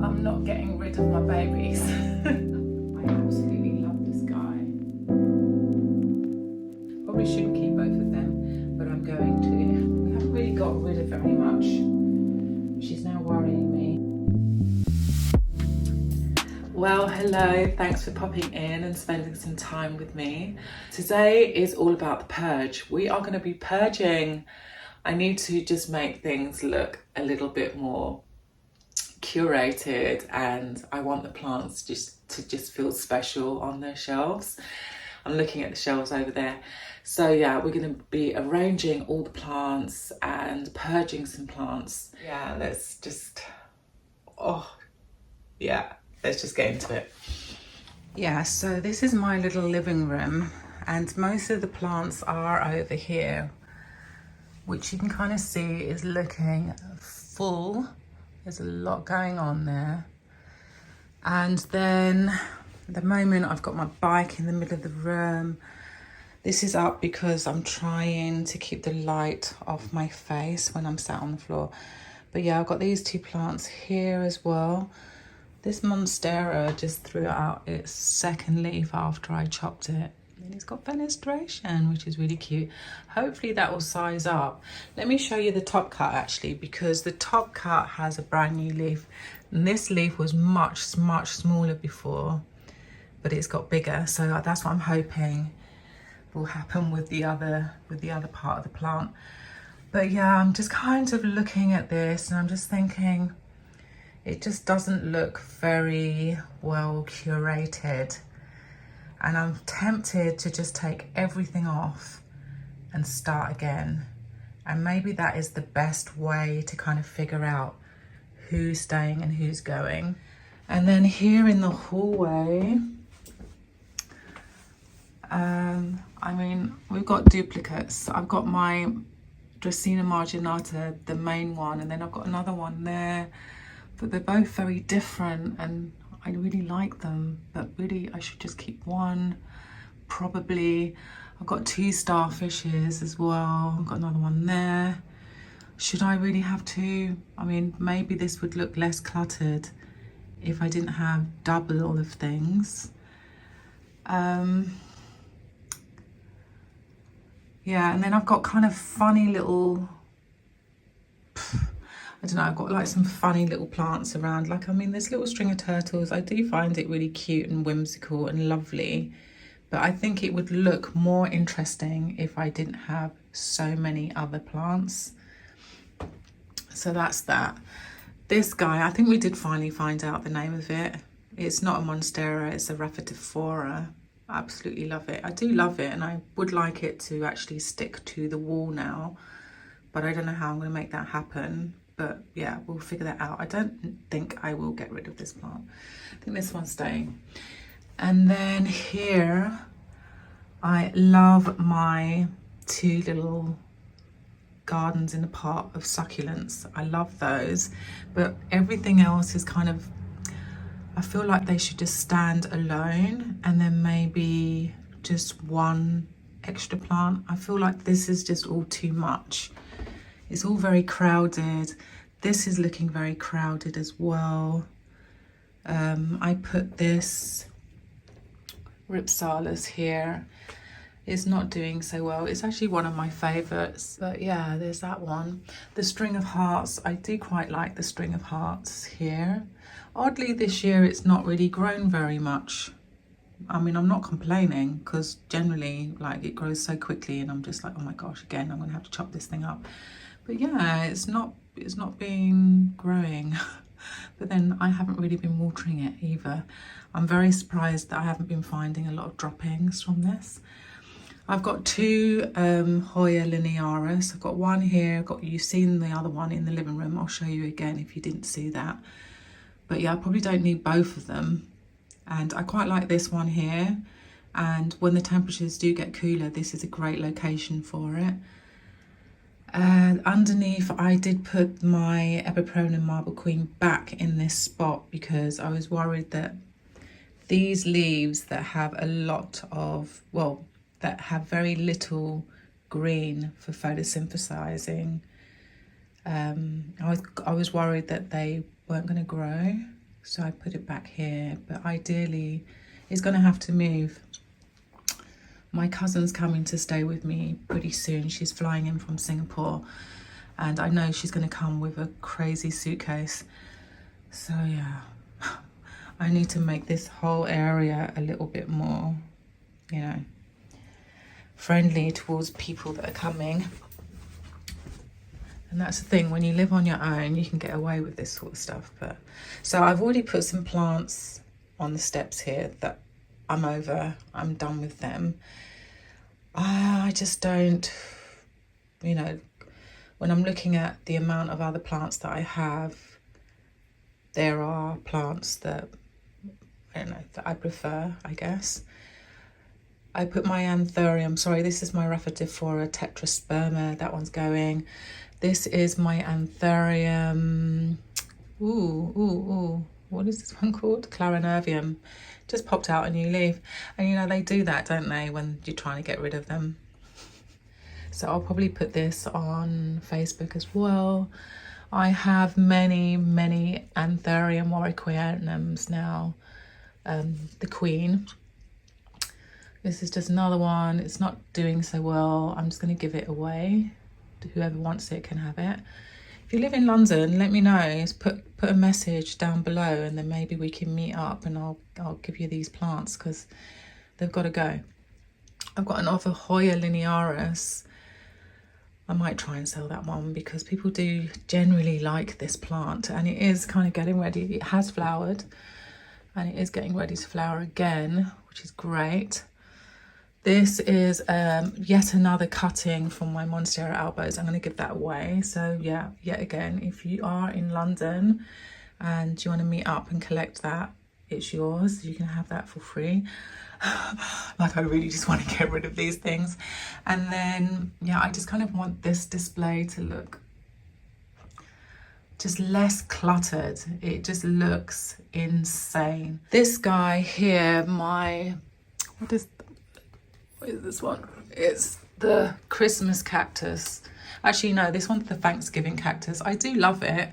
I'm not getting rid of my babies. I absolutely love this guy. Probably shouldn't keep both of them, but I'm going to. We haven't really got rid of very much. She's now worrying me. Well, hello, thanks for popping in and spending some time with me. Today is all about the purge. We are going to be purging. I need to just make things look a little bit more curated, and I want the plants to just feel special on their shelves. I'm looking at the shelves over there. So yeah, we're going to be arranging all the plants and purging some plants. Yeah, let's just get into it. Yeah, so this is my little living room, and most of the plants are over here, which you can kind of see is looking full. There's a lot going on there. And then at the moment I've got my bike in the middle of the room. This is up because I'm trying to keep the light off my face when I'm sat on the floor. But yeah, I've got these two plants here as well. This monstera just threw out its second leaf after I chopped it. And it's got fenestration, which is really cute. Hopefully that will size up. Let me show you the top cut actually, because the top cut has a brand new leaf. And this leaf was much smaller before, but it's got bigger. So that's what I'm hoping will happen with the other part of the plant. But yeah, I'm just kind of looking at this and I'm just thinking, it just doesn't look very well curated. And I'm tempted to just take everything off and start again. And maybe that is the best way to kind of figure out who's staying and who's going. And then here in the hallway, I mean, we've got duplicates. I've got my Dracaena marginata, the main one, and then I've got another one there, but they're both very different and I really like them, but really I should just keep one, probably. I've got two starfishes as well. I've got another one there. Should I really have two? I mean, maybe this would look less cluttered if I didn't have double of things. Yeah, and then I've got kind of funny little, I don't know, I've got like some funny little plants around. Like, I mean, this little string of turtles, I do find it really cute and whimsical and lovely. But I think it would look more interesting if I didn't have so many other plants. So that's that. This guy, I think we did finally find out the name of it. It's not a monstera, it's a Rhaphidophora. I absolutely love it. I do love it, and I would like it to actually stick to the wall now. But I don't know how I'm going to make that happen. But yeah, we'll figure that out. I don't think I will get rid of this plant. I think this one's staying. And then here, I love my two little gardens in a pot of succulents. I love those. But everything else is kind of, I feel like they should just stand alone, and then maybe just one extra plant. I feel like this is just all too much. It's all very crowded. This is looking very crowded as well. I put this Ripalas here. It's not doing so well. It's actually one of my favorites. But yeah, there's that one. The string of hearts. I do quite like the string of hearts here. Oddly, this year it's not really grown very much. I mean, I'm not complaining, because generally, like, it grows so quickly and I'm just like, oh my gosh, again, I'm gonna have to chop this thing up. But yeah, it's not been growing. But then I haven't really been watering it either. I'm very surprised that I haven't been finding a lot of droppings from this. I've got two Hoya Linearis. I've got one here. You've seen the other one in the living room. I'll show you again if you didn't see that. But yeah, I probably don't need both of them. And I quite like this one here. And when the temperatures do get cooler, this is a great location for it. And underneath, I did put my Epiprone Marble Queen back in this spot because I was worried that these leaves that have a lot of, well, that have very little green for photosynthesizing, I was worried that they weren't going to grow. So I put it back here, but ideally it's going to have to move. My cousin's coming to stay with me pretty soon. She's flying in from Singapore, and I know she's going to come with a crazy suitcase. So yeah, I need to make this whole area a little bit more, you know, friendly towards people that are coming. And that's the thing, when you live on your own, you can get away with this sort of stuff. But so I've already put some plants on the steps here that I'm over, I'm done with them. I just don't, you know, when I'm looking at the amount of other plants that I have, there are plants that, I don't know, that I prefer, I guess. I put my anthurium, sorry, this is my Rhaphidophora tetrasperma, that one's going. This is my anthurium, what is this one called? Clarinervium. Just popped out a new leaf. And you know, they do that, don't they, when you're trying to get rid of them. So I'll probably put this on Facebook as well. I have many Anthurium warwickwianums now. The Queen. This is just another one. It's not doing so well. I'm just going to give it away. Whoever wants it can have it. If you live in London, let me know. Just put a message down below, and then maybe we can meet up and I'll give you these plants, because they've got to go. I've got another Hoya Linearis. I might try and sell that one because people do generally like this plant, and it is kind of getting ready. It has flowered and it is getting ready to flower again, which is great. This is yet another cutting from my Monstera albos. I'm going to give that away. So yeah, yet again, if you are in London and you want to meet up and collect that, it's yours. You can have that for free. Like, I really just want to get rid of these things. And then, yeah, I just kind of want this display to look just less cluttered. It just looks insane. This guy here, what is this one? It's the Christmas cactus. Actually, no, this one's the Thanksgiving cactus. I do love it.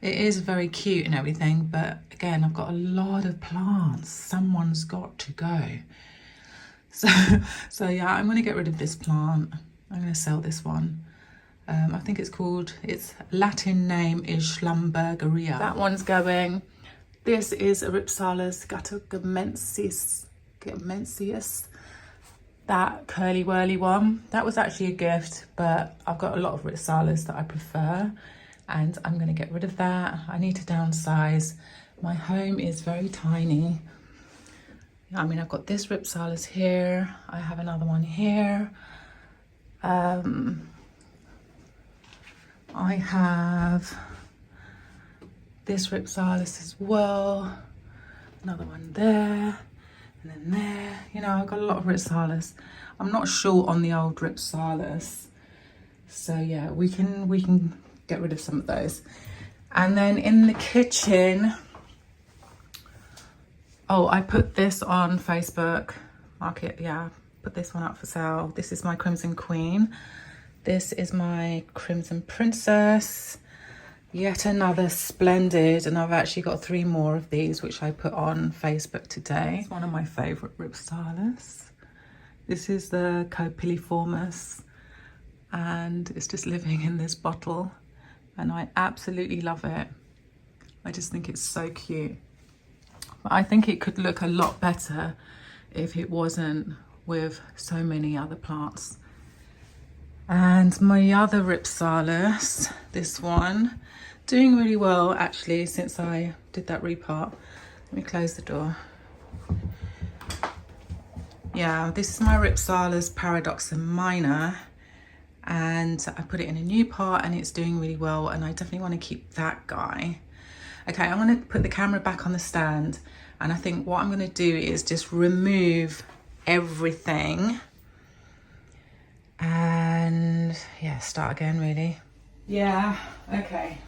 It is very cute and everything, but again, I've got a lot of plants. Someone's got to go. So yeah, I'm going to get rid of this plant. I'm going to sell this one. I think its Latin name is Schlumbergeria. That one's going. This is a Ripalas Gamensis. That curly whirly one, that was actually a gift, but I've got a lot of Ripalas that I prefer, and I'm going to get rid of that. I need to downsize. My home is very tiny. I mean, I've got this Ripalas here. I have another one here. I have this Ripalas as well. Another one there. And then there, you know, I've got a lot of Ripalas. I'm not short on the old Ripalas. So yeah, we can get rid of some of those. And then in the kitchen, oh, I put this on Facebook Market. Yeah, put this one up for sale. This is my Crimson Queen. This is my Crimson Princess. Yet another splendid, and I've actually got 3 more of these which I put on Facebook today. It's one of my favourite Ripalas. This is the Copiliformis, and it's just living in this bottle, and I absolutely love it. I just think it's so cute. But I think it could look a lot better if it wasn't with so many other plants. And my other Ripalas, this one, doing really well actually since I did that repot. Let me close the door. Yeah, this is my Ripalas Paradoxa Minor, and I put it in a new pot and it's doing really well, and I definitely want to keep that guy. Okay, I'm going to put the camera back on the stand, and I think what I'm going to do is just remove everything and yeah, start again really. Yeah, okay.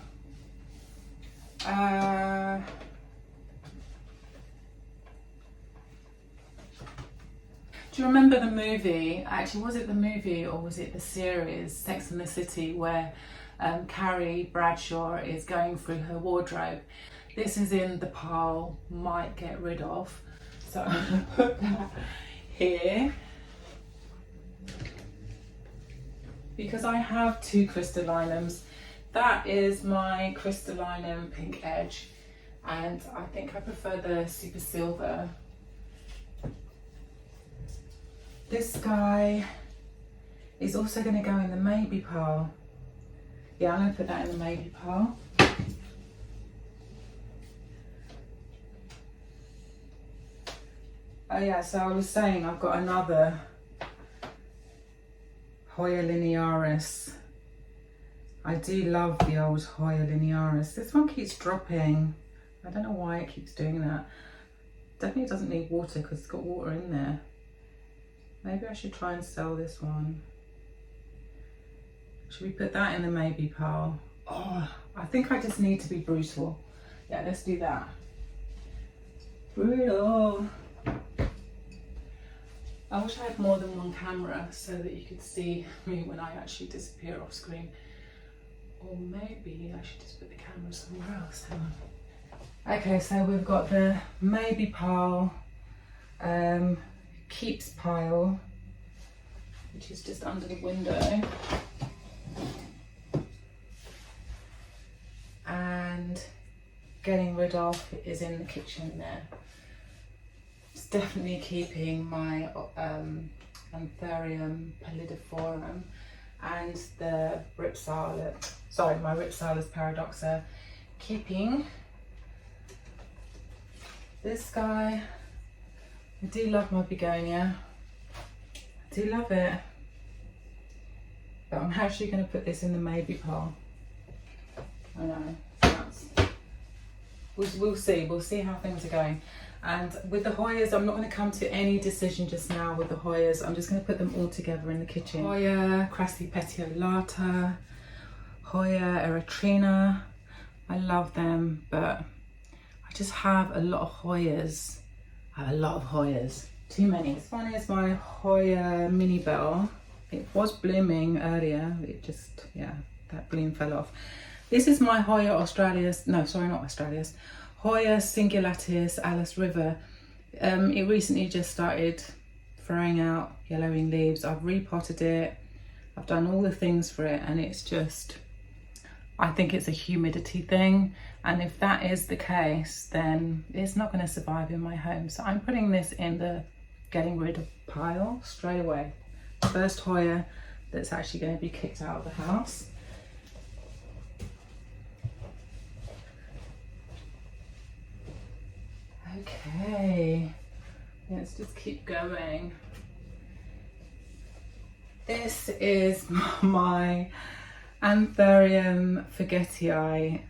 Do you remember the movie? Actually, was it the movie or was it the series Sex and the City, where Carrie Bradshaw is going through her wardrobe? This is in the pile, might get rid of. So I'm going to put that here. Because I have two crystallinums. That is my crystallinum pink edge. And I think I prefer the super silver. This guy is also going to go in the maybe pile. Yeah, I'm going to put that in the maybe pile. Oh yeah, so I was saying I've got another Hoya Linearis. I do love the old Hoya Linearis. This one keeps dropping. I don't know why it keeps doing that. Definitely doesn't need water because it's got water in there. Maybe I should try and sell this one. Should we put that in the maybe pile? Oh, I think I just need to be brutal. Yeah, let's do that. Brutal. I wish I had more than one camera so that you could see me when I actually disappear off screen. Or maybe I should just put the camera somewhere else. Hang on. Okay, so we've got the maybe pile, keeps pile, which is just under the window. And getting rid of is in the kitchen there. It's definitely keeping my Anthurium pallidiforum and the Ripalas, sorry, my Ripalas paradoxa. Keeping this guy. I do love my begonia. I do love it. But I'm actually going to put this in the maybe pile. I know. We'll see how things are going. And with the Hoyas, I'm not going to come to any decision just now with the Hoyas. I'm just going to put them all together in the kitchen. Hoya crassipetiolata, Hoya erythrina. I love them, but I just have a lot of Hoyas. I have a lot of Hoyas. Too many. This one is my Hoya mini bell. It was blooming earlier. It just, yeah, that bloom fell off. This is my Hoya Australis, no, sorry, not Australis. Hoya singulatis Alice River. It recently just started throwing out yellowing leaves. I've repotted it. I've done all the things for it, and it's just, I think it's a humidity thing. And if that is the case, then it's not going to survive in my home. So I'm putting this in the getting rid of pile straight away. First Hoya that's actually going to be kicked out of the house. Okay, let's just keep going. This is my Anthurium forgetii.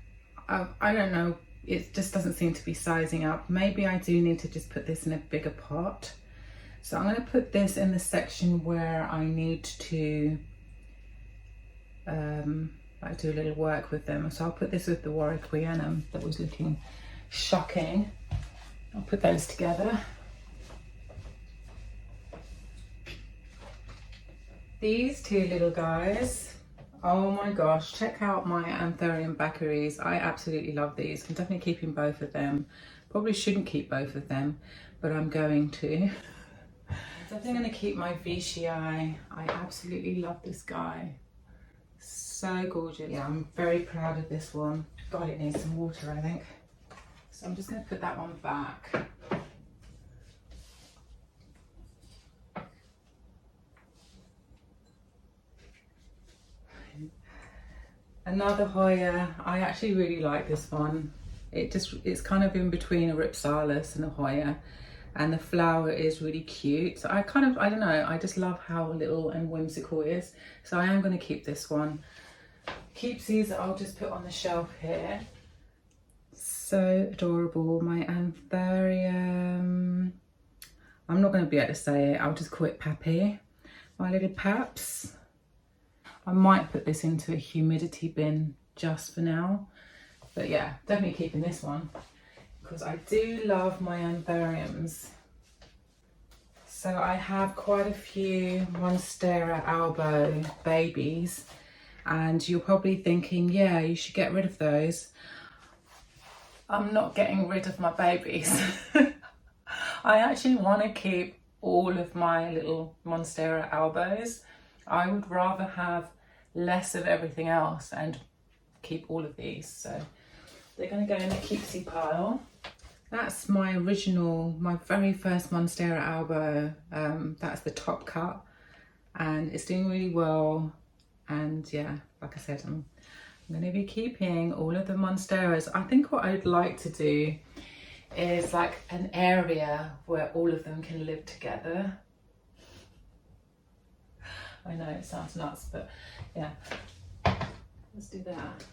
I don't know, it just doesn't seem to be sizing up. Maybe I do need to just put this in a bigger pot. So I'm going to put this in the section where I need to like do a little work with them. So I'll put this with the Warwickwianum that was looking shocking. I'll put those together. These two little guys, oh my gosh, check out my Anthurium baccharies. I absolutely love these. I'm definitely keeping both of them. Probably shouldn't keep both of them, but I'm going to. I'm definitely going to keep my Veitchii. I absolutely love this guy. So gorgeous. Yeah, I'm very proud of this one. God, it needs some water, I think. So I'm just going to put that one back. Another Hoya. I actually really like this one. It's kind of in between a Ripalas and a Hoya, and the flower is really cute. So I don't know, I just love how little and whimsical it is. So I am going to keep this one. Keepsies I'll just put on the shelf here. So adorable. My Anthurium, I'm not going to be able to say it, I'll just call it Pappy. My little Paps. I might put this into a humidity bin just for now, but yeah, definitely keeping this one because I do love my Anthuriums. So I have quite a few Monstera albo babies, and you're probably thinking, yeah, you should get rid of those. I'm not getting rid of my babies. I actually want to keep all of my little Monstera albos. I would rather have less of everything else and keep all of these. So they're going to go in the keepsy pile. That's my original, my very first Monstera albo. That's the top cut, and it's doing really well. And yeah, like I said, I'm going to be keeping all of the Monsteras. I think what I'd like to do is like an area where all of them can live together. I know it sounds nuts, but yeah, let's do that.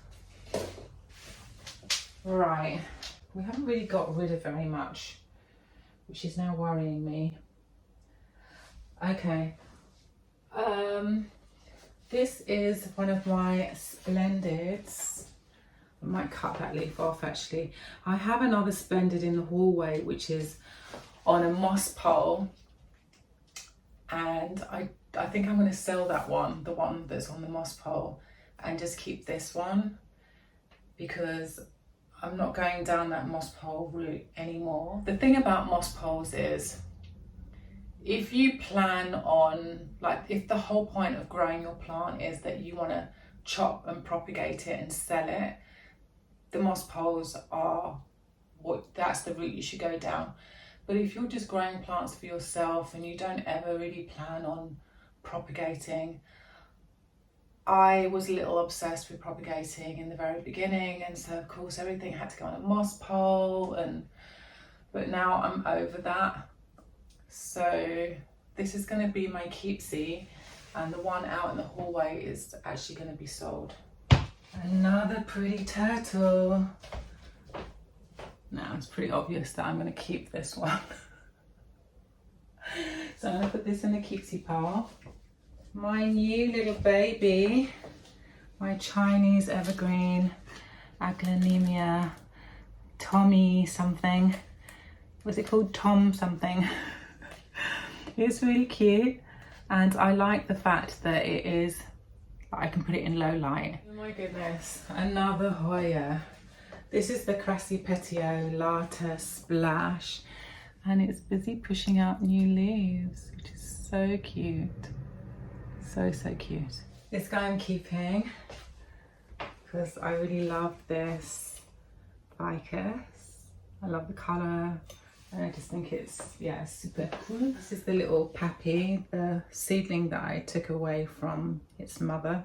Right, we haven't really got rid of very much, which is now worrying me. Okay, this is one of my Splendids. I might cut that leaf off actually. I have another Splendid in the hallway which is on a moss pole, and I think I'm going to sell that one, the one that's on the moss pole, and just keep this one because I'm not going down that moss pole route anymore. The thing about moss poles is if you plan on, like, if the whole point of growing your plant is that you want to chop and propagate it and sell it, the moss poles are that's the route you should go down. But if you're just growing plants for yourself and you don't ever really plan on propagating, I was a little obsessed with propagating in the very beginning, and so of course everything had to go on a moss pole, but now I'm over that. So this is going to be my keepsy, and the one out in the hallway is actually going to be sold. Another pretty turtle. Now it's pretty obvious that I'm going to keep this one. So I'm going to put this in the keepsy pile. My new little baby, my Chinese evergreen Aglaonemia Tommy something. What's it called? Tom something. It's really cute, and I like the fact that it is, I can put it in low light. Oh my goodness, another Hoya. This is the Crassipetio Lata Splash, and it's busy pushing out new leaves, which is so cute. So cute. This guy I'm keeping because I really love this ficus. I love the colour, and I just think it's, yeah, super cool. This is the little Pappy, the seedling that I took away from its mother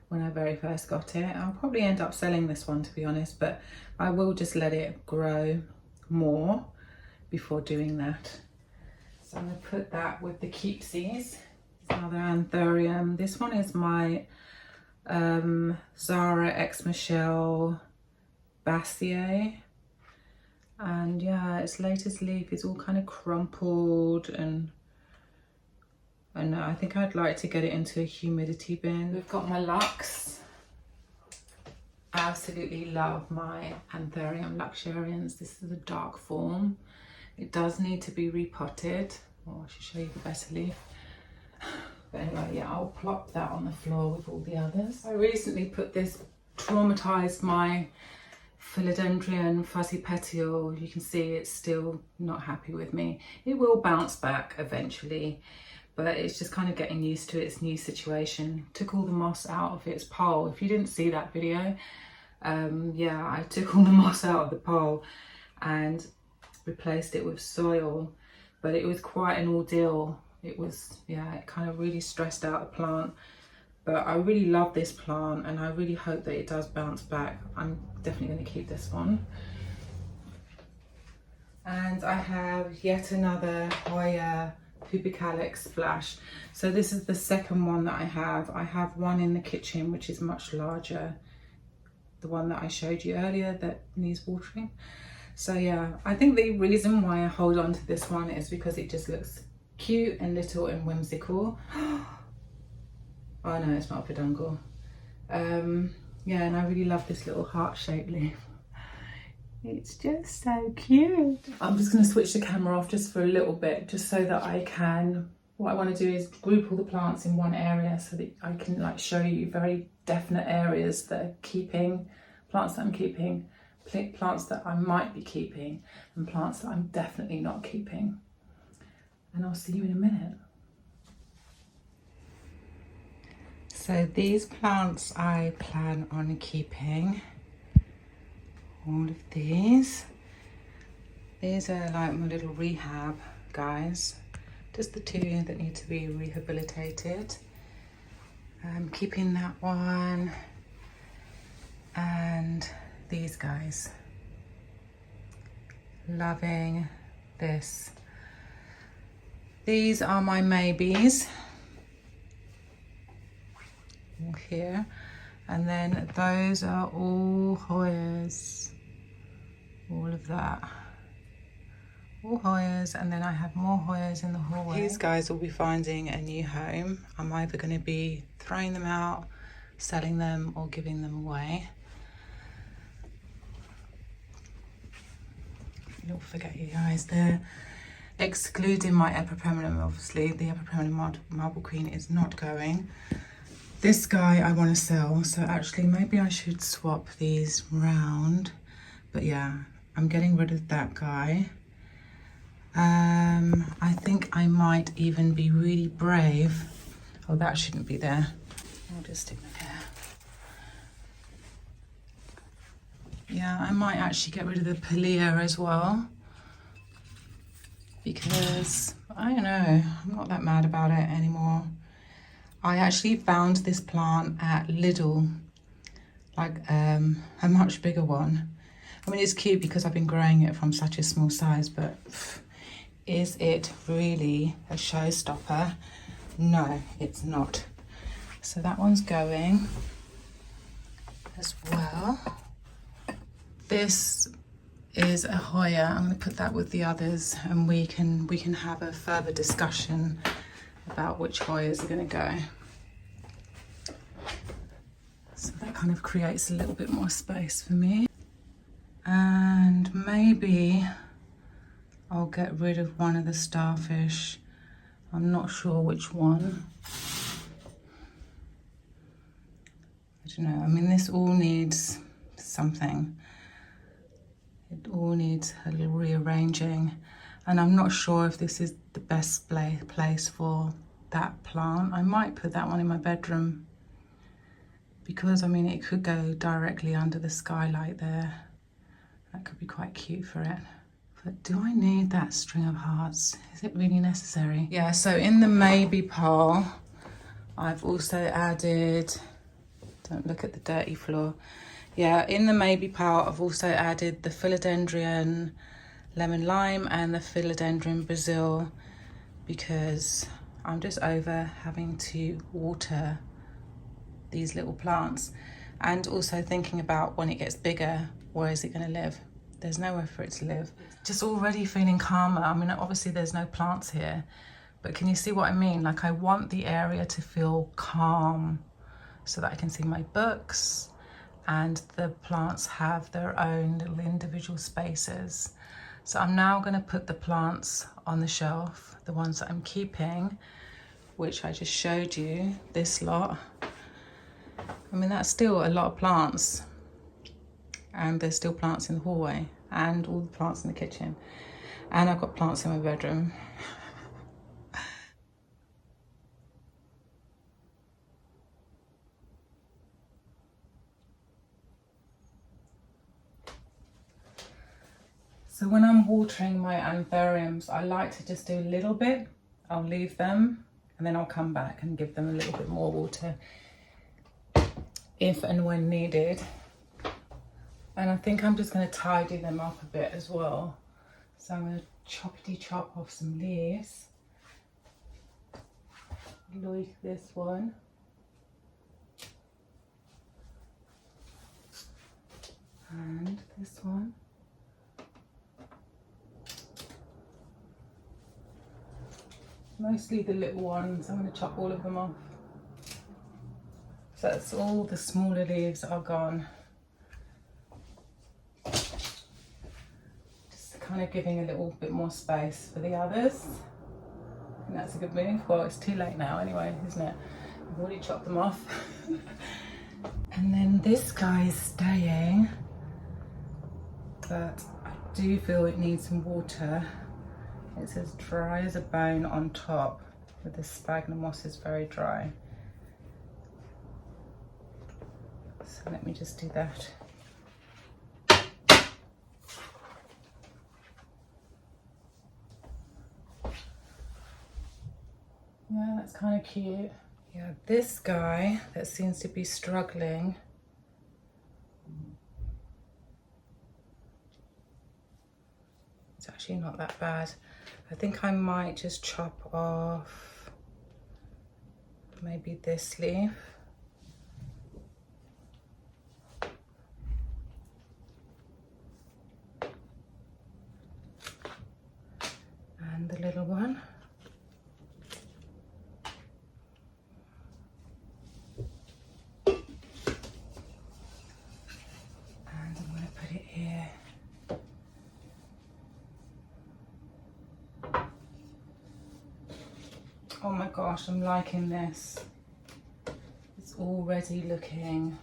when I very first got it. I'll probably end up selling this one, to be honest, but I will just let it grow more before doing that. So I'm going to put that with the keepsies. Another anthurium. This one is my Zara Ex Michelle Bassier, and yeah, its latest leaf is all kind of crumpled, and I think I'd like to get it into a humidity bin. We've got my Lux. I absolutely love my Anthurium luxurians. This is a dark form. It does need to be repotted. Oh, I should show you the better leaf. But anyway, yeah, I'll plop that on the floor with all the others. I recently put this, traumatized my Philodendron Fuzzy Petiole. You can see it's still not happy with me. It will bounce back eventually, but it's just kind of getting used to its new situation. Took all the moss out of its pole. If you didn't see that video, yeah, I took all the moss out of the pole and replaced it with soil, but it was quite an ordeal. It was, yeah, it kind of really stressed out the plant, but I really love this plant and I really hope that it does bounce back. I'm definitely going to keep this one. And I have yet another Hoya Pupicalex Splash. So this is the second one that I have. I have one in the kitchen which is much larger, the one that I showed you earlier that needs watering. So yeah, I think the reason why I hold on to this one is because it just looks cute and little and whimsical. Oh no, it's not a peduncle. Yeah, and I really love this little heart-shaped leaf. It's just so cute. I'm just going to switch the camera off just for a little bit, just so that I can, what I want to do is group all the plants in one area so that I can like show you very definite areas that are keeping, plants that I'm keeping, plants that I might be keeping and plants that I'm definitely not keeping. And I'll see you in a minute. So these plants I plan on keeping. All of these. These are like my little rehab guys. Just the two that need to be rehabilitated. I'm keeping that one. And these guys. Loving this. These are my maybes. All here. And then those are all Hoyas. All of that. All Hoyas, and then I have more Hoyas in the hallway. These guys will be finding a new home. I'm either going to be throwing them out, selling them, or giving them away. Don't forget, you guys, they're excluding my epipremnum. Obviously, the epipremnum marble queen is not going. This guy I want to sell, so actually maybe I should swap these round. But yeah, I'm getting rid of that guy. I think I might even be really brave. Oh, that shouldn't be there. I'll just stick them here. Yeah, I might actually get rid of the Pilea as well. Because, I don't know, I'm not that mad about it anymore. I actually found this plant at Lidl, like a much bigger one. I mean, it's cute because I've been growing it from such a small size, but is it really a showstopper? No, it's not. So that one's going as well. This is a Hoya. I'm going to put that with the others, and we can have a further discussion about which Hoyas are going to go. So that kind of creates a little bit more space for me. And maybe I'll get rid of one of the starfish. I'm not sure which one. I don't know. I mean, this all needs something. It all needs a little rearranging. And I'm not sure if this is the best place for that plant. I might put that one in my bedroom. Because, I mean, it could go directly under the skylight there. That could be quite cute for it. But do I need that string of hearts? Is it really necessary? Yeah, so in the maybe pile, I've also added, don't look at the dirty floor. Yeah, in the maybe pile, I've also added the philodendron lemon lime and the philodendron Brazil, because I'm just over having to water these little plants, and also thinking about when it gets bigger, where is it going to live? There's nowhere for it to live. Just already feeling calmer. I mean, obviously there's no plants here, but can you see what I mean? Like, I want the area to feel calm so that I can see my books, and the plants have their own little individual spaces. So I'm now going to put the plants on the shelf, the ones that I'm keeping, which I just showed you, this lot. I mean, that's still a lot of plants, and there's still plants in the hallway, and all the plants in the kitchen, and I've got plants in my bedroom. So when I'm watering my anthuriums, I like to just do a little bit. I'll leave them, and then I'll come back and give them a little bit more water if and when needed. And I think I'm just going to tidy them up a bit as well. So I'm going to choppity chop off some leaves. Like this one. And this one. Mostly the little ones. I'm going to chop all of them off. So that's all the smaller leaves are gone. Just kind of giving a little bit more space for the others. And that's a good move. Well, it's too late now anyway, isn't it? I've already chopped them off. And then this guy is staying. but I do feel it needs some water. It's as dry as a bone on top, but the sphagnum moss is very dry. So let me just do that. Yeah, that's kind of cute. Yeah, this guy that seems to be struggling, it's actually not that bad. I think I might just chop off maybe this leaf. And the little one. And I'm going to put it here. Oh my gosh, I'm liking this. It's already looking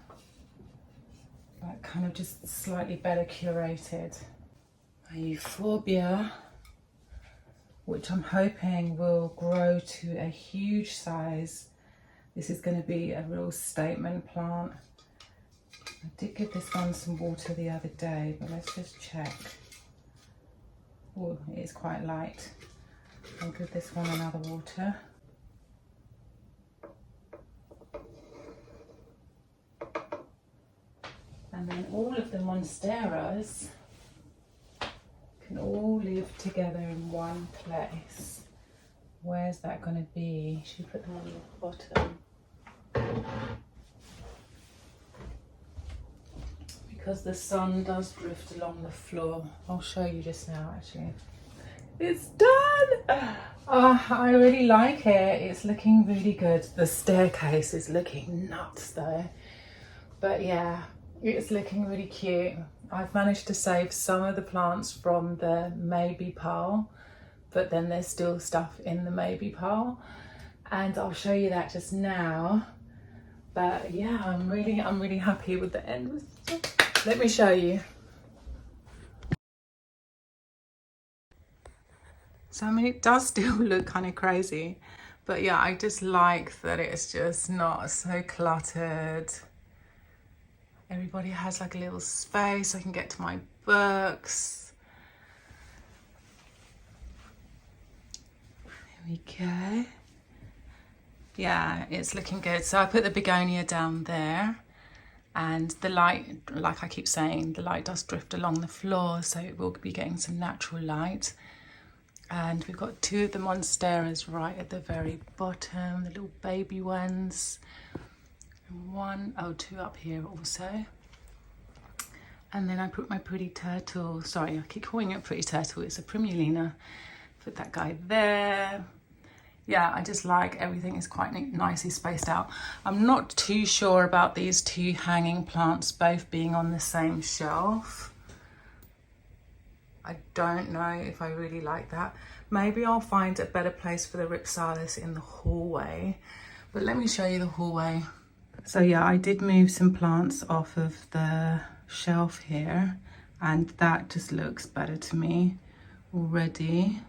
like kind of just slightly better curated. My euphorbia, which I'm hoping will grow to a huge size. This is going to be a real statement plant. I did give this one some water the other day, but let's just check. Oh, it is quite light. I'll give this one another water. And then all of the monsteras can all live together in one place. Where's that going to be? Should we put them on the bottom? Because the sun does drift along the floor. I'll show you just now actually. It's done! Oh, I really like it. It's looking really good. The staircase is looking nuts though. But yeah, it's looking really cute. I've managed to save some of the plants from the maybe pile, but then there's still stuff in the maybe pile. And I'll show you that just now. But yeah, I'm really happy with the end result. Let me show you. So I mean, it does still look kind of crazy, but yeah, I just like that it's just not so cluttered. Everybody has like a little space. I can get to my books. There we go. Yeah, it's looking good. So I put the begonia down there, and the light, like I keep saying, the light does drift along the floor, so it will be getting some natural light. And we've got two of the monsteras right at the very bottom, the little baby ones. Two up here also. And then I put my pretty turtle, sorry, I keep calling it pretty turtle, it's a primulina. Put that guy there. Yeah, I just like everything is quite nicely spaced out. I'm not too sure about these two hanging plants both being on the same shelf. I don't know if I really like that. Maybe I'll find a better place for the Ripalas in the hallway. But let me show you the hallway. So yeah, I did move some plants off of the shelf here, and that just looks better to me already.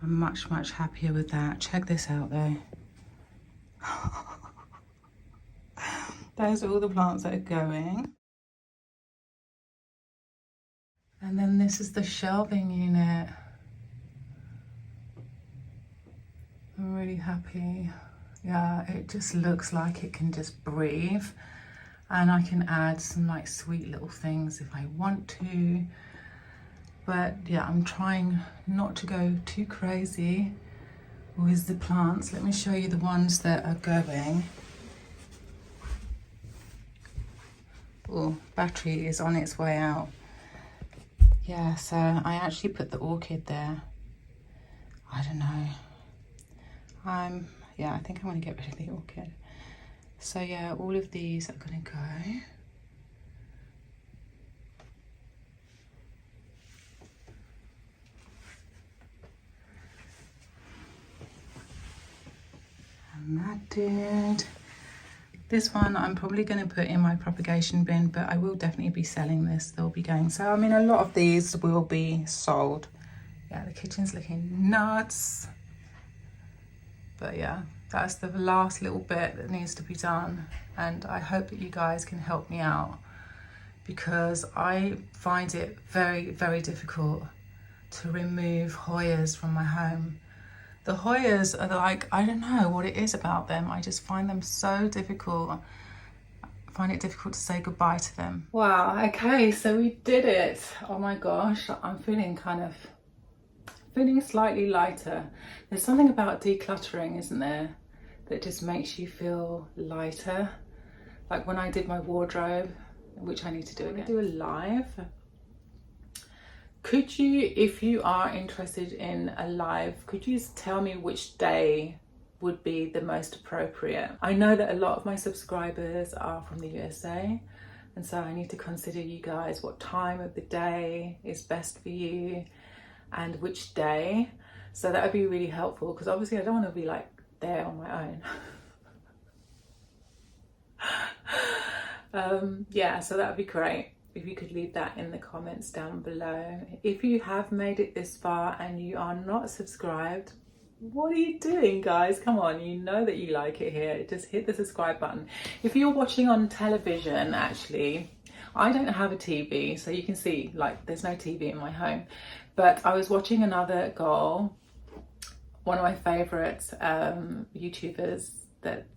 I'm much happier with that. Check this out though. Those are all the plants that are going. And then this is the shelving unit. I'm really happy. Yeah, it just looks like it can just breathe. And I can add some like sweet little things if I want to. But yeah, I'm trying not to go too crazy with the plants. Let me show you the ones that are going. Oh, battery is on its way out. Yeah, so I actually put the orchid there. I don't know. Yeah, I think I want to get rid of the orchid. So yeah, all of these are going to go. And that did. This one I'm probably going to put in my propagation bin, but I will definitely be selling this. They'll be going. So, I mean, a lot of these will be sold. Yeah, the kitchen's looking nuts. But yeah, that's the last little bit that needs to be done. And I hope that you guys can help me out, because I find it very, very difficult to remove Hoyas from my home. The Hoyas are like, I don't know what it is about them. I just find them so difficult. I find it difficult to say goodbye to them. Wow, okay, so we did it. Oh my gosh, I'm feeling slightly lighter. There's something about decluttering, isn't there, that just makes you feel lighter. Like when I did my wardrobe, which I need to do again. Do a live. Could you, if you are interested in a live, could you tell me which day would be the most appropriate? I know that a lot of my subscribers are from the USA, and so I need to consider you guys, what time of the day is best for you and which day. So that would be really helpful, because obviously I don't want to be like there on my own. Yeah, so that would be great if you could leave that in the comments down below. If you have made it this far and you are not subscribed, what are you doing, guys? Come on, you know that you like it here. Just hit the subscribe button. If you're watching on television, actually, I don't have a TV, so you can see, like, there's no TV in my home. But I was watching another girl, one of my favourite YouTubers, that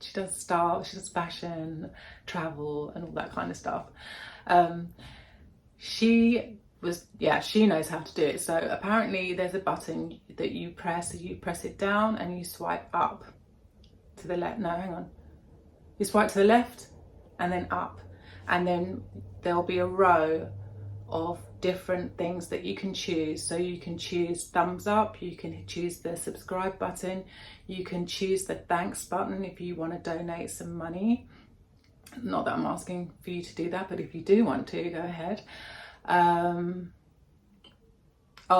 she does style, she does fashion, travel and all that kind of stuff. She knows how to do it. So apparently there's a button that you press it down and you swipe up to the left. No, hang on. You swipe to the left and then up, and then there'll be a row of different things that you can choose. So you can choose thumbs up, you can choose the subscribe button, you can choose the thanks button if you want to donate some money. Not that I'm asking for you to do that, but if you do want to, go ahead. Oh,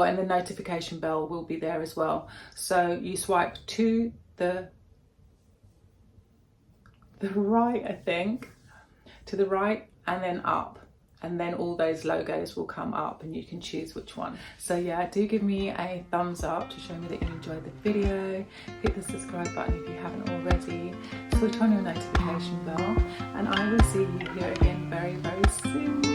and the notification bell will be there as well. So you swipe to the right, I think, to the right, and then up. And then all those logos will come up and you can choose which one. So yeah, do give me a thumbs up to show me that you enjoyed the video. Hit the subscribe button if you haven't already. Switch on your notification bell, and I will see you here again very, very soon.